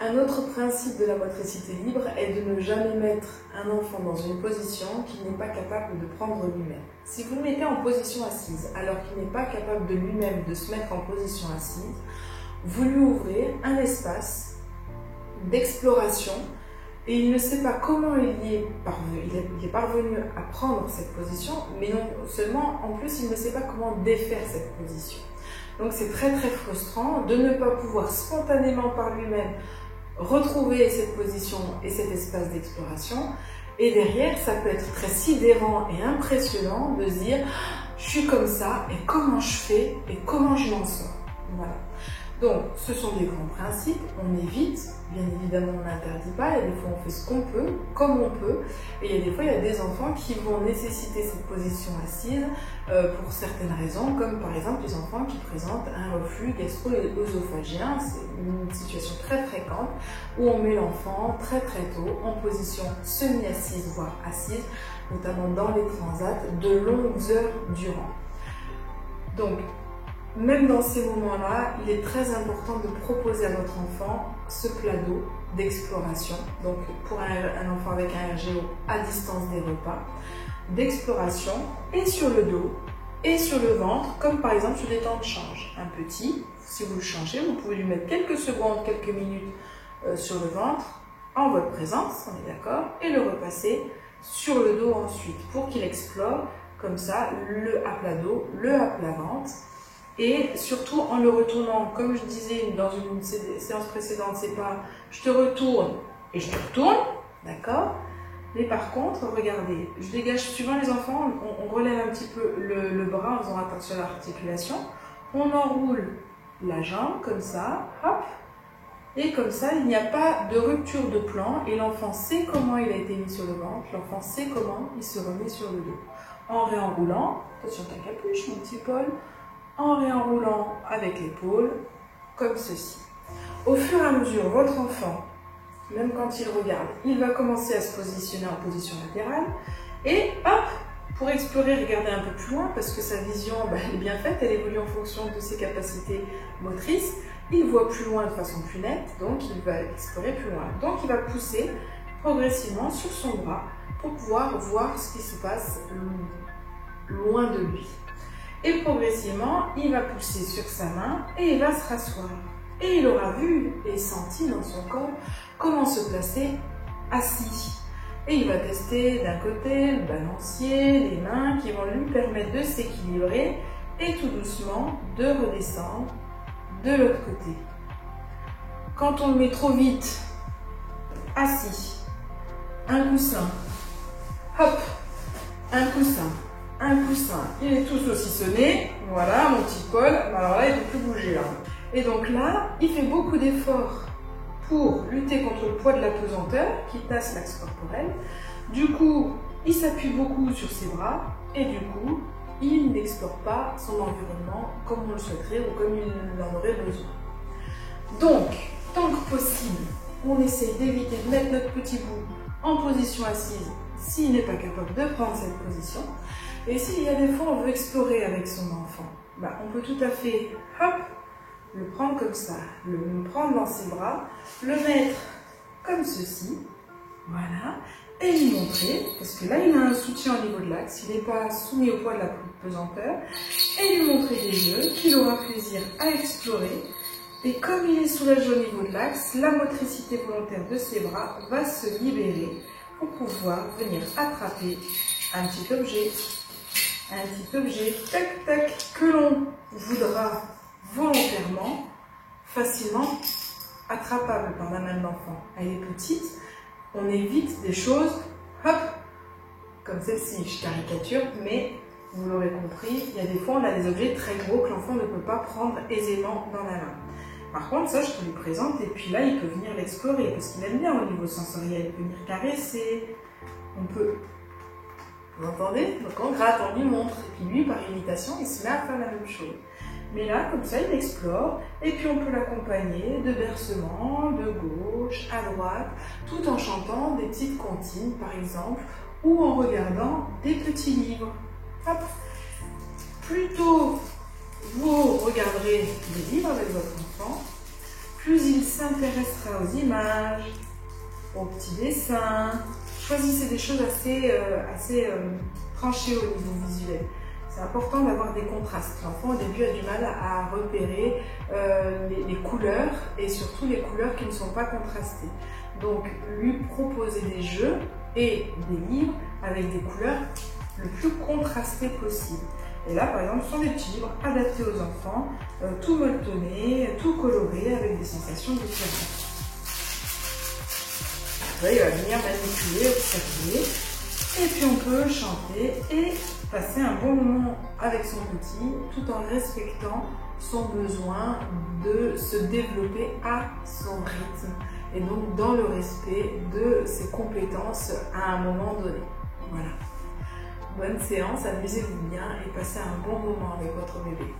Un autre principe de la motricité libre est de ne jamais mettre un enfant dans une position qu'il n'est pas capable de prendre lui-même. Si vous le mettez en position assise alors qu'il n'est pas capable de lui-même de se mettre en position assise, vous lui ouvrez un espace d'exploration et il ne sait pas comment il y est parvenu. Il est parvenu à prendre cette position, mais non seulement, en plus, il ne sait pas comment défaire cette position. Donc c'est très frustrant de ne pas pouvoir spontanément par lui-même retrouver cette position et cet espace d'exploration. Et derrière, ça peut être très sidérant et impressionnant de se dire « je suis comme ça, et comment je fais, et comment je m'en sors ?» Voilà. Donc, ce sont des grands principes, on évite, bien évidemment on n'interdit pas, et des fois on fait ce qu'on peut, comme on peut, et il y a des fois il y a des enfants qui vont nécessiter cette position assise pour certaines raisons, comme par exemple les enfants qui présentent un reflux gastro-œsophagien, c'est une situation très fréquente où on met l'enfant très tôt en position semi-assise, voire assise, notamment dans les transats, de longues heures durant. Donc, même dans ces moments-là, il est très important de proposer à notre enfant ce plat d'eau d'exploration, donc pour un enfant avec un RGO à distance des repas, d'exploration et sur le dos et sur le ventre, comme par exemple sur des temps de change. Un petit, si vous le changez, vous pouvez lui mettre quelques secondes, quelques minutes sur le ventre, en votre présence, on est d'accord, et le repasser sur le dos ensuite, pour qu'il explore comme ça le à plat dos, le à plat ventre. Et surtout en le retournant, comme je disais dans une séance précédente, c'est pas je te retourne et je te retourne, d'accord? Mais par contre, regardez, je dégage, suivant les enfants, on relève un petit peu le bras en faisant attention à l'articulation, on enroule la jambe comme ça, hop, et comme ça, il n'y a pas de rupture de plan et l'enfant sait comment il a été mis sur le ventre, l'enfant sait comment il se remet sur le dos. En réenroulant, attention ta capuche, mon petit Paul, en réenroulant avec l'épaule, comme ceci. Au fur et à mesure, votre enfant, même quand il regarde, il va commencer à se positionner en position latérale et hop, pour explorer, regarder un peu plus loin, parce que sa vision elle est bien faite, elle évolue en fonction de ses capacités motrices, il voit plus loin de façon plus nette, donc il va explorer plus loin. Donc il va pousser progressivement sur son bras pour pouvoir voir ce qui se passe loin de lui. Et progressivement, il va pousser sur sa main et il va se rasseoir. Et il aura vu et senti dans son corps comment se placer assis. Et il va tester d'un côté le balancier, les mains qui vont lui permettre de s'équilibrer et tout doucement de redescendre de l'autre côté. Quand on le met trop vite, assis, un coussin, hop, un coussin. Un coussin, il est tout saucissonné, voilà mon petit Paul, alors là il ne peut plus bouger là. Et donc là, il fait beaucoup d'efforts pour lutter contre le poids de la pesanteur qui tasse l'axe corporel. Du coup, il s'appuie beaucoup sur ses bras et du coup, il n'explore pas son environnement comme on le souhaiterait ou comme il en aurait besoin. Donc, tant que possible, on essaie d'éviter de mettre notre petit bout en position assise s'il n'est pas capable de prendre cette position. Et s'il y a des fois on veut explorer avec son enfant, on peut tout à fait, hop, le prendre comme ça, le prendre dans ses bras, le mettre comme ceci, voilà, et lui montrer, parce que là il a un soutien au niveau de l'axe, il n'est pas soumis au poids de la pesanteur, et lui montrer des jeux qu'il aura plaisir à explorer. Et comme il est soulagé au niveau de l'axe, la motricité volontaire de ses bras va se libérer pour pouvoir venir attraper un petit objet, tac tac, que l'on voudra volontairement, facilement attrapable par la main de l'enfant. Elle est petite, on évite des choses, hop, comme celle-ci, je caricature, mais vous l'aurez compris, il y a des fois on a des objets très gros que l'enfant ne peut pas prendre aisément dans la main. Par contre, ça, je te lui présente et puis là, il peut venir l'explorer parce qu'il aime bien au niveau sensoriel. Il peut venir caresser, on peut... Vous entendez? Donc on gratte, on lui montre. Et puis lui, par imitation, il se met à faire la même chose. Mais là, comme ça, il explore. Et puis on peut l'accompagner de bercement, de gauche à droite, tout en chantant des petites comptines, par exemple, ou en regardant des petits livres. Hop. Plutôt vous regarderez des livres avec votre enfant, plus il s'intéressera aux images, aux petits dessins. Choisissez des choses assez tranchées au niveau visuel. C'est important d'avoir des contrastes. L'enfant au début a du mal à repérer les couleurs et surtout les couleurs qui ne sont pas contrastées. Donc lui proposer des jeux et des livres avec des couleurs le plus contrastées possible. Et là par exemple ce sont des petits livres adaptés aux enfants, tout molletonné, tout coloré avec des sensations différentes. Là, il va venir manipuler, observer, et puis on peut chanter et passer un bon moment avec son petit tout en respectant son besoin de se développer à son rythme et donc dans le respect de ses compétences à un moment donné. Voilà. Bonne séance, amusez-vous bien et passez un bon moment avec votre bébé.